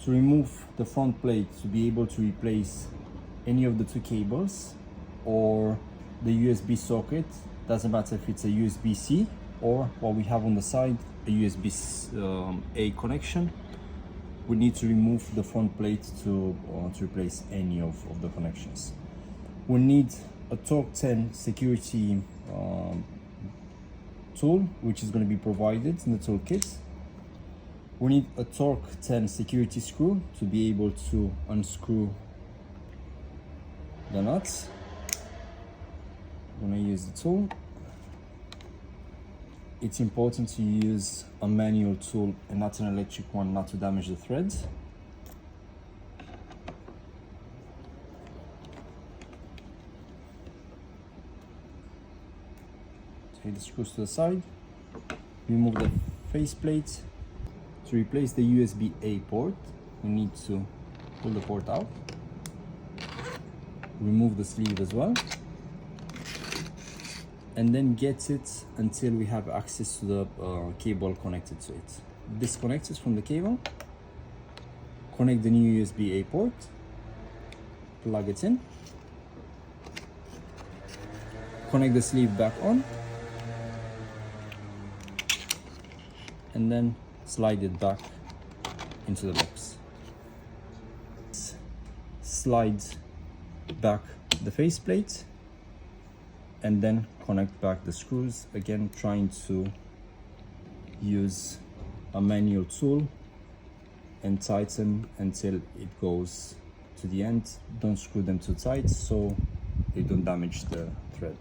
To remove the front plate to be able to replace any of the two cables or the USB socket, doesn't matter if it's a USB-C or what we have on the side, a USB-A connection, we need to remove the front plate to replace any of the connections. We need a Torque 10 security tool, which is going to be provided in the toolkit. We need a Torque 10 security screw to be able to unscrew the nuts. I'm going to use the tool. It's important to use a manual tool and not an electric one, not to damage the threads. Take the screws to the side, remove the faceplate. To replace the USB-A port, we need to pull the port out, remove the sleeve as well, and then get it until we have access to the cable connected to it. Disconnect it from the cable, connect the new USB-A port, plug it in, connect the sleeve back on, and then slide it back into the box. Slide back the faceplate and then connect back the screws, again trying to use a manual tool and tighten until it goes to the end. Don't screw them too tight so they don't damage the thread.